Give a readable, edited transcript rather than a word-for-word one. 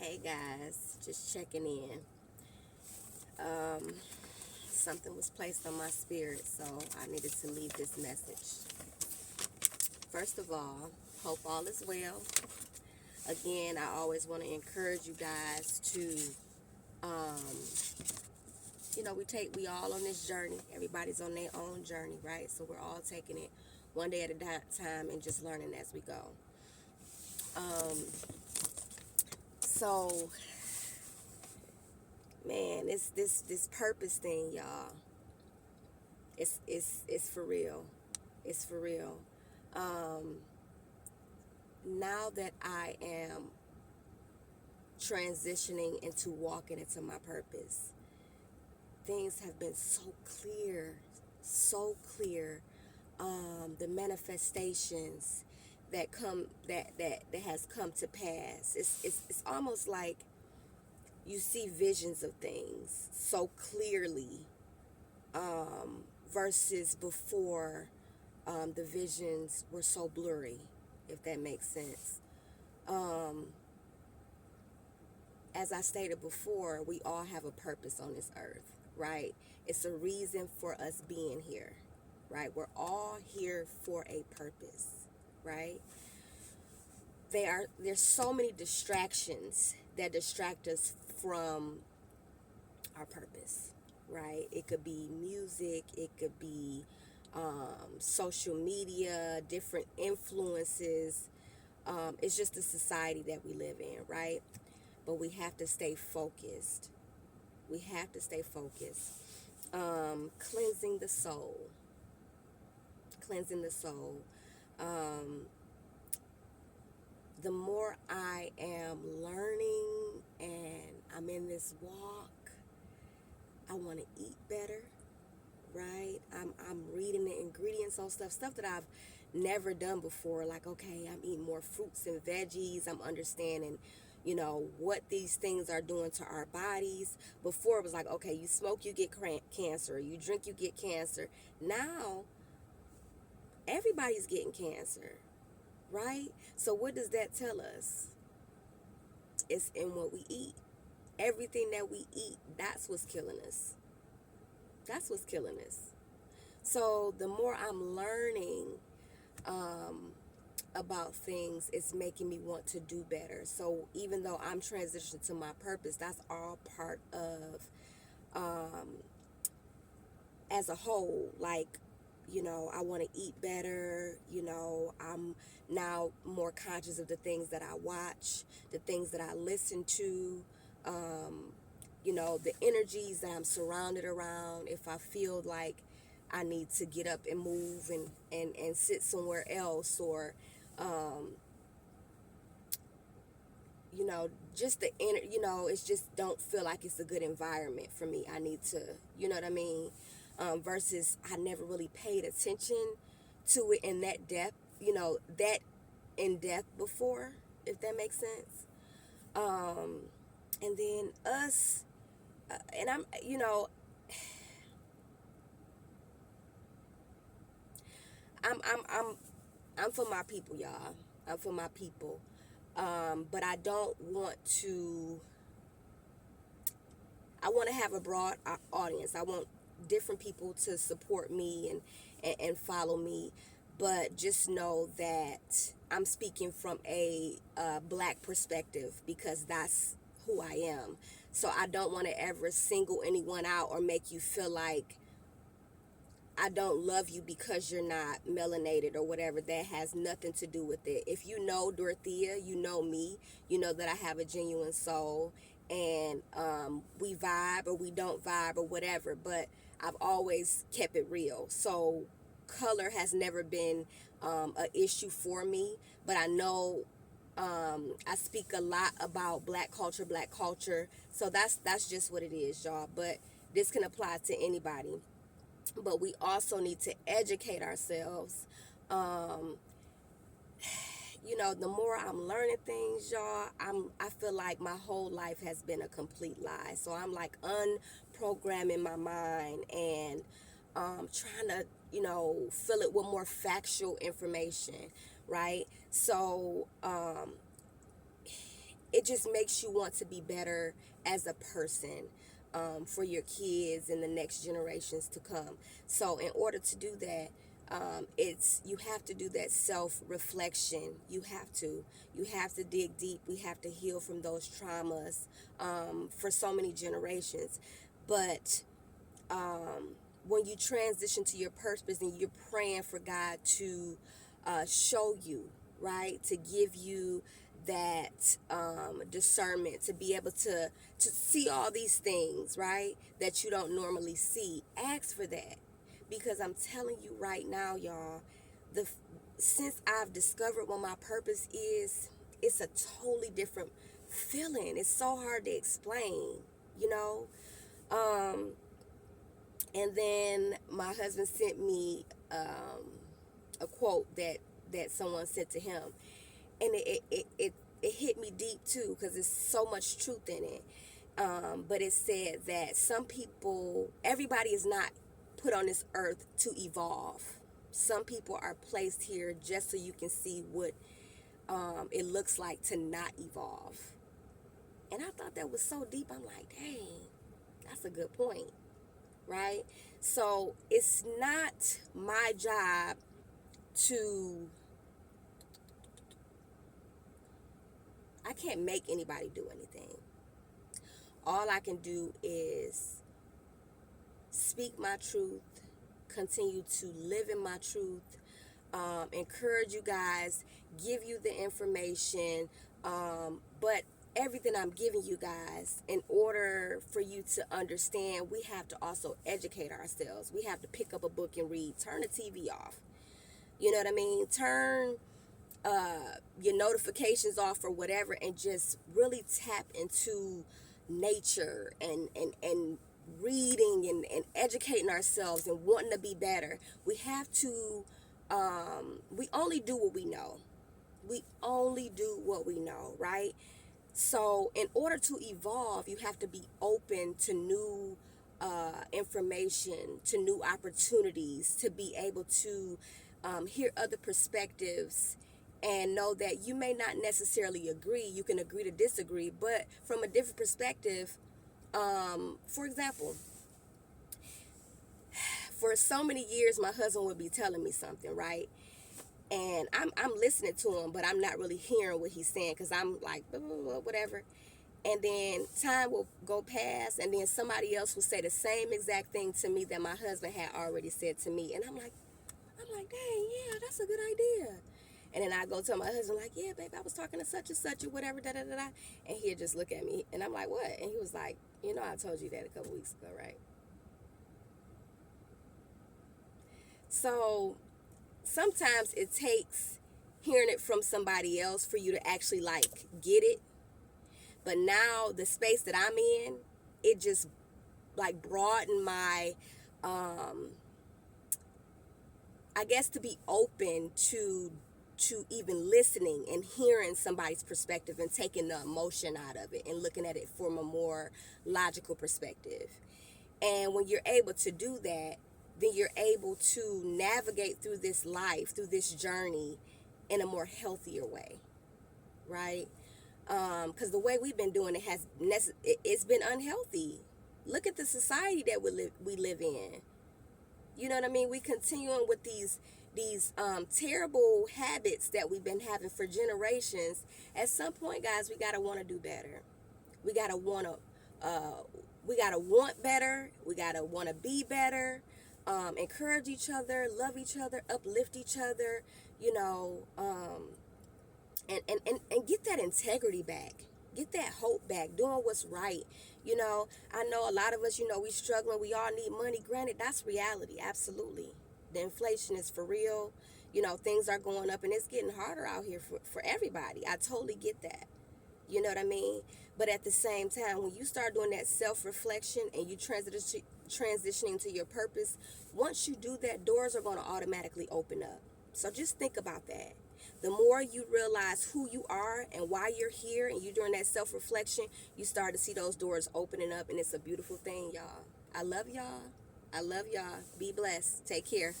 Hey guys, just checking in. Um, Something was placed on my spirit, so I needed to leave this message. First of all, hope all is well. Again, I always want to encourage you guys to, um, we all on this journey. Everybody's on their own journey, right? So we're all taking it one day at a time and just learning as we go. Um, so man, it's this purpose thing, y'all. It's for real. It's for real. Um, Now that I am transitioning into walking into my purpose, things have been so clear, so clear. The manifestations that has come to pass. It's almost like you see visions of things so clearly, versus before. The visions were so blurry, if that makes sense. Um, as I stated before, we all have a purpose on this earth, right? It's a reason for us being here, right? We're all here for a purpose, right? There's so many distractions that distract us from our purpose, right? It could be music, it could be social media, different influences. It's just the society that we live in, right? But we have to stay focused. We have to stay focused. Cleansing the soul. Cleansing the soul. Um, the more I am learning and I'm in this walk, I want to eat better, right? I'm reading the ingredients on stuff that I've never done before. Like, okay, I'm eating more fruits and veggies. I'm understanding, what these things are doing to our bodies. Before it was like, okay, you smoke, you get cancer. You drink, you get cancer. Now, everybody's getting cancer, right? So what does that tell us? It's in what we eat. Everything that we eat, that's what's killing us. That's what's killing us. So the more I'm learning um, about things, it's making me want to do better. So even though I'm transitioning to my purpose, that's all part of, um, as a whole, like, I want to eat better. I'm now more conscious of the things that I watch, the things that I listen to, the energies that I'm surrounded around. If I feel like I need to get up and move and sit somewhere else, or you know just the inner, it's just don't feel like it's a good environment for me. I need to, you know what I mean. Versus I never really paid attention to it in that depth, that in depth before, if that makes sense. And then us, and I'm I'm for my people, y'all. I'm for my people. But I don't want to. I want to have a broad audience. I want different people to support me and follow me. But just know that I'm speaking from a black perspective, because that's who I am. So I don't want to ever single anyone out or make you feel like I don't love you because you're not melanated or whatever. That has nothing to do with it. If you know Dorothea, you know me, you know that I have a genuine soul, and we vibe or we don't vibe or whatever, but I've always kept it real. So color has never been an issue for me, but I know I speak a lot about black culture. So that's just what it is, y'all. But this can apply to anybody, but we also need to educate ourselves. Um, the more I'm learning things, y'all, I feel like my whole life has been a complete lie. So I'm like unprogramming my mind and trying to, fill it with more factual information, right? So it just makes you want to be better as a person, for your kids and the next generations to come. So in order to do that, it's you have to do that self-reflection. You have to dig deep. We have to heal from those traumas, for so many generations. But when you transition to your purpose and you're praying for God to show you, right, to give you that discernment, to be able to see all these things, right, that you don't normally see, ask for that. Because I'm telling you right now, y'all, the since I've discovered what my purpose is, it's a totally different feeling. It's so hard to explain, you know. Um, and then my husband sent me a quote that someone sent to him, and it hit me deep too, because there's so much truth in it. But it said that some people, everybody is not put on this earth to evolve. Some people are placed here just so you can see what it looks like to not evolve. And I thought that was so deep. I'm like, dang, that's a good point, right? So it's not my job to, I can't make anybody do anything. All I can do is speak my truth, continue to live in my truth, encourage you guys, give you the information, but everything I'm giving you guys, in order for you to understand, we have to also educate ourselves. We have to pick up a book and read. Turn the TV off. You know what I mean? Turn your notifications off or whatever, and just really tap into nature and reading and educating ourselves and wanting to be better. We have to, we only do what we know. We only do what we know, right? So in order to evolve, you have to be open to new information, to new opportunities, to be able to hear other perspectives, and know that you may not necessarily agree. You can agree to disagree, but from a different perspective. For example, for so many years, my husband would be telling me something, right? And I'm listening to him, but I'm not really hearing what he's saying, because I'm like, blah, blah, blah, whatever. And then time will go past, and then somebody else will say the same exact thing to me that my husband had already said to me. And I'm like, dang, yeah, that's a good idea. And then I go tell my husband, like, yeah, babe, I was talking to such and such or whatever, da da da da. And he'd just look at me, and I'm like, what? And he was like, you know, I told you that a couple weeks ago, right? So sometimes it takes hearing it from somebody else for you to actually like get it. But now the space that I'm in, it just like broadened my, I guess, to be open to even listening and hearing somebody's perspective and taking the emotion out of it and looking at it from a more logical perspective. And when you're able to do that, then you're able to navigate through this life, through this journey, in a more healthier way, right? Because the way we've been doing it it's been unhealthy. Look at the society that we live in. You know what I mean? We continuing with these terrible habits that we've been having for generations. At some point, guys, we gotta want to do better. We gotta want to. We gotta want better. We gotta want to be better. Encourage each other, love each other, uplift each other. You know, and get that integrity back. Get that hope back. Doing what's right. You know, I know a lot of us, you know, we struggling. We all need money. Granted, that's reality. Absolutely. The inflation is for real. You know, things are going up, and it's getting harder out here for everybody. I totally get that. You know what I mean? But at the same time, when you start doing that self-reflection and you transitioning to your purpose, once you do that, doors are going to automatically open up. So just think about that. The more you realize who you are and why you're here, and you're doing that self-reflection, you start to see those doors opening up, and it's a beautiful thing, y'all. I love y'all. I love y'all. Be blessed. Take care.